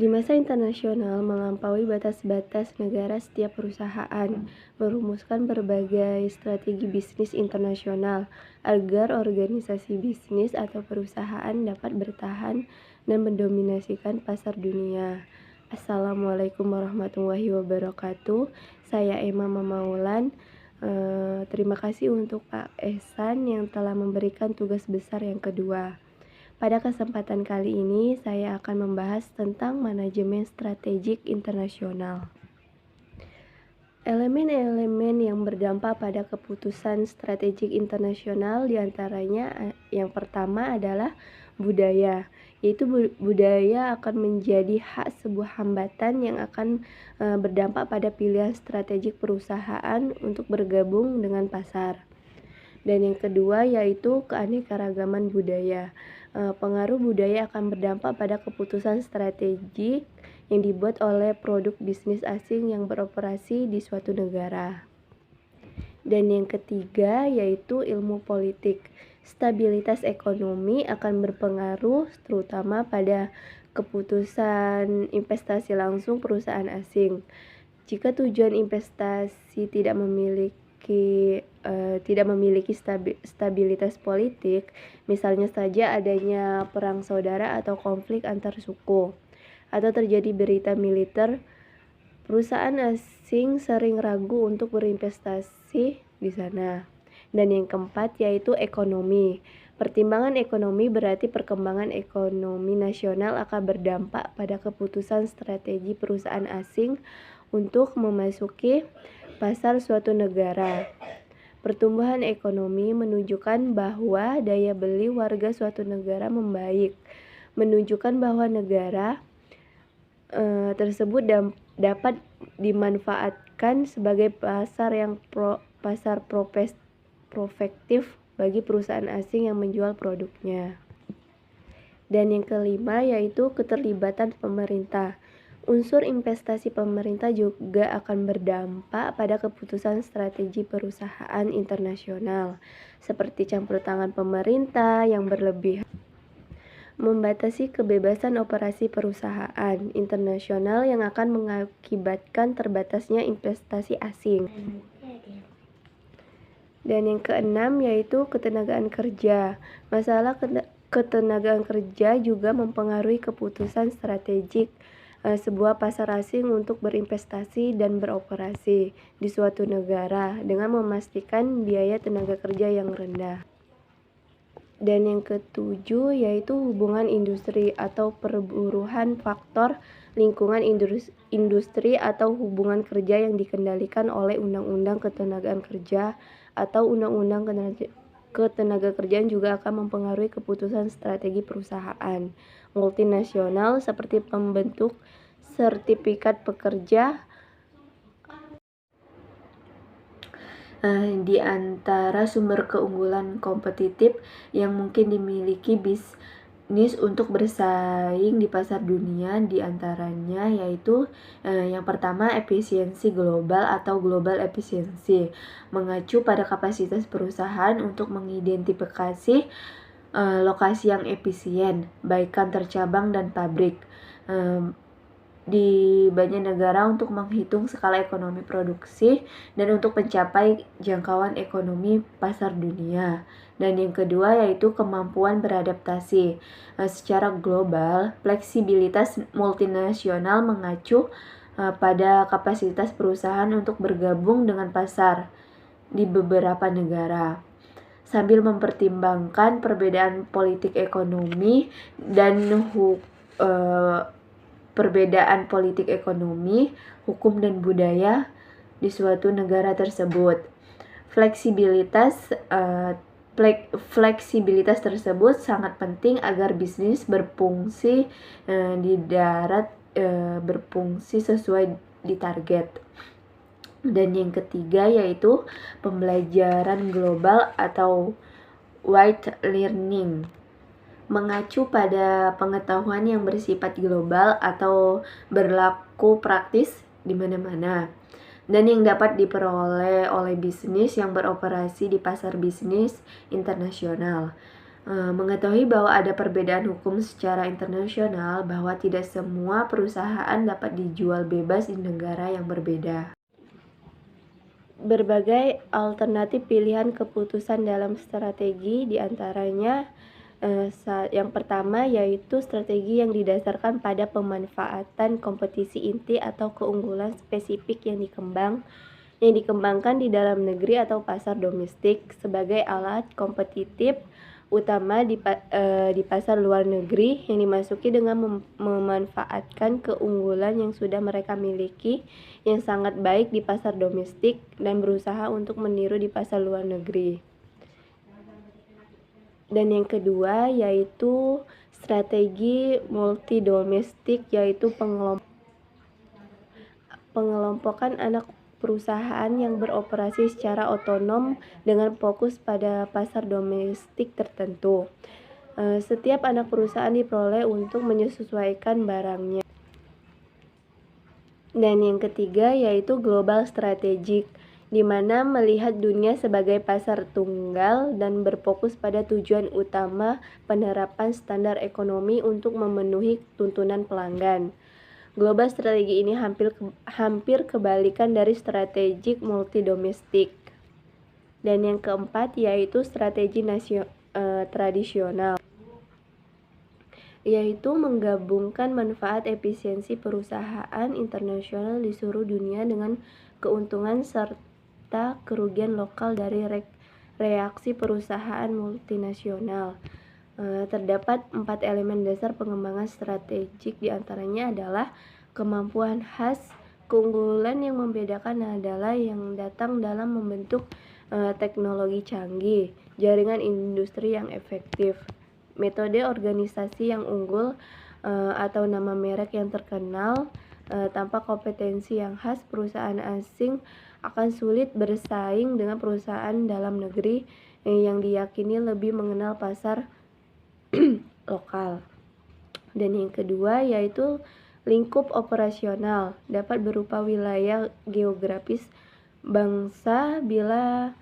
Di masa internasional melampaui batas-batas negara, setiap perusahaan merumuskan berbagai strategi bisnis internasional agar organisasi bisnis atau perusahaan dapat bertahan dan mendominasikan pasar dunia. Assalamualaikum warahmatullahi wabarakatuh. Saya Emma Mamaulan. Terima kasih untuk Pak Ehsan yang telah memberikan tugas besar yang kedua. Pada kesempatan kali ini, saya akan membahas tentang manajemen strategik internasional. Elemen-elemen yang berdampak pada keputusan strategik internasional diantaranya yang pertama adalah budaya, yaitu budaya akan menjadi hak sebuah hambatan yang akan berdampak pada pilihan strategik perusahaan untuk bergabung dengan pasar. Dan yang kedua yaitu keanekaragaman budaya. Pengaruh budaya akan berdampak pada keputusan strategik yang dibuat oleh produk bisnis asing yang beroperasi di suatu negara. Dan yang ketiga yaitu ilmu politik. Stabilitas ekonomi akan berpengaruh terutama pada keputusan investasi langsung perusahaan asing. Jika tujuan investasi tidak memiliki stabilitas politik, misalnya saja adanya perang saudara atau konflik antar suku, atau terjadi berita militer, perusahaan asing sering ragu untuk berinvestasi di sana. Dan yang keempat yaitu ekonomi. Pertimbangan ekonomi berarti perkembangan ekonomi nasional akan berdampak pada keputusan strategi perusahaan asing untuk memasuki pasar suatu negara. Pertumbuhan ekonomi menunjukkan bahwa daya beli warga suatu negara membaik, menunjukkan bahwa negara tersebut dapat dimanfaatkan sebagai pasar yang profektif bagi perusahaan asing yang menjual produknya. Dan yang kelima yaitu keterlibatan pemerintah. Unsur investasi pemerintah juga akan berdampak pada keputusan strategi perusahaan internasional, seperti campur tangan pemerintah yang berlebihan membatasi kebebasan operasi perusahaan internasional yang akan mengakibatkan terbatasnya investasi asing. Dan yang keenam yaitu ketenagaan kerja. Masalah ketenagaan kerja juga mempengaruhi keputusan strategik sebuah pasar asing untuk berinvestasi dan beroperasi di suatu negara dengan memastikan biaya tenaga kerja yang rendah. Dan yang ketujuh yaitu hubungan industri atau perburuhan faktor lingkungan industri atau hubungan kerja yang dikendalikan oleh Undang-Undang Ketenagaan Kerja atau Undang-Undang Ketenagakerjaan juga akan mempengaruhi keputusan strategi perusahaan multinasional seperti pembentuk sertifikat pekerja. Di antara sumber keunggulan kompetitif yang mungkin dimiliki bisnis untuk bersaing di pasar dunia di antaranya yaitu yang pertama efisiensi global atau global efisiensi, mengacu pada kapasitas perusahaan untuk mengidentifikasi lokasi yang efisien, baik kantor cabang dan pabrik di banyak negara untuk menghitung skala ekonomi produksi dan untuk mencapai jangkauan ekonomi pasar dunia. Dan yang kedua yaitu kemampuan beradaptasi. Secara global, fleksibilitas multinasional mengacu pada kapasitas perusahaan untuk bergabung dengan pasar di beberapa negara, sambil mempertimbangkan perbedaan politik ekonomi dan hukum dan budaya di suatu negara tersebut. Fleksibilitas tersebut sangat penting agar bisnis berfungsi di darat berfungsi sesuai di target. Dan yang ketiga yaitu pembelajaran global atau wide learning, mengacu pada pengetahuan yang bersifat global atau berlaku praktis di mana-mana dan yang dapat diperoleh oleh bisnis yang beroperasi di pasar bisnis internasional. Mengetahui bahwa ada perbedaan hukum secara internasional, bahwa tidak semua perusahaan dapat dijual bebas di negara yang berbeda. Berbagai alternatif pilihan keputusan dalam strategi, diantaranya yang pertama yaitu strategi yang didasarkan pada pemanfaatan kompetisi inti atau keunggulan spesifik yang dikembangkan di dalam negeri atau pasar domestik sebagai alat kompetitif utama di pasar luar negeri yang dimasuki dengan memanfaatkan keunggulan yang sudah mereka miliki yang sangat baik di pasar domestik dan berusaha untuk meniru di pasar luar negeri. Dan yang kedua yaitu strategi multidomestik, yaitu pengelompokan anak perusahaan yang beroperasi secara otonom dengan fokus pada pasar domestik tertentu. Setiap anak perusahaan diperoleh untuk menyesuaikan barangnya. Dan yang ketiga yaitu global strategic, di mana melihat dunia sebagai pasar tunggal dan berfokus pada tujuan utama penerapan standar ekonomi untuk memenuhi tuntunan pelanggan. Global strategi ini hampir kebalikan dari strategik multidomestik. Dan yang keempat yaitu strategi tradisional, yaitu menggabungkan manfaat efisiensi perusahaan internasional di seluruh dunia dengan keuntungan serta kerugian lokal dari reaksi perusahaan multinasional. Terdapat 4 elemen dasar pengembangan strategik, diantaranya adalah kemampuan khas. Keunggulan yang membedakan adalah yang datang dalam membentuk teknologi canggih, jaringan industri yang efektif, metode organisasi yang unggul atau nama merek yang terkenal. Tanpa kompetensi yang khas, perusahaan asing akan sulit bersaing dengan perusahaan dalam negeri yang diyakini lebih mengenal pasar lokal. Dan yang kedua yaitu lingkup operasional, dapat berupa wilayah geografis bangsa bila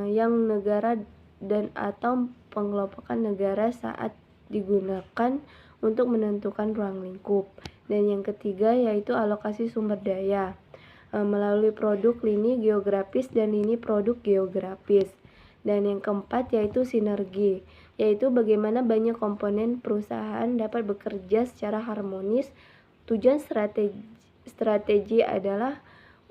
yang negara dan atau pengelompokan negara saat digunakan untuk menentukan ruang lingkup. Dan yang ketiga yaitu alokasi sumber daya melalui produk lini geografis dan lini produk geografis. Dan yang keempat yaitu sinergi, yaitu bagaimana banyak komponen perusahaan dapat bekerja secara harmonis. Tujuan strategi adalah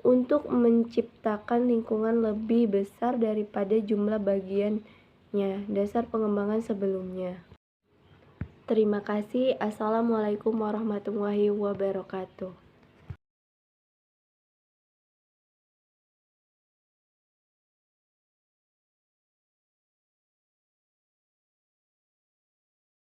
untuk menciptakan lingkungan lebih besar daripada jumlah bagiannya. Dasar pengembangan sebelumnya. Terima kasih. Assalamualaikum warahmatullahi wabarakatuh.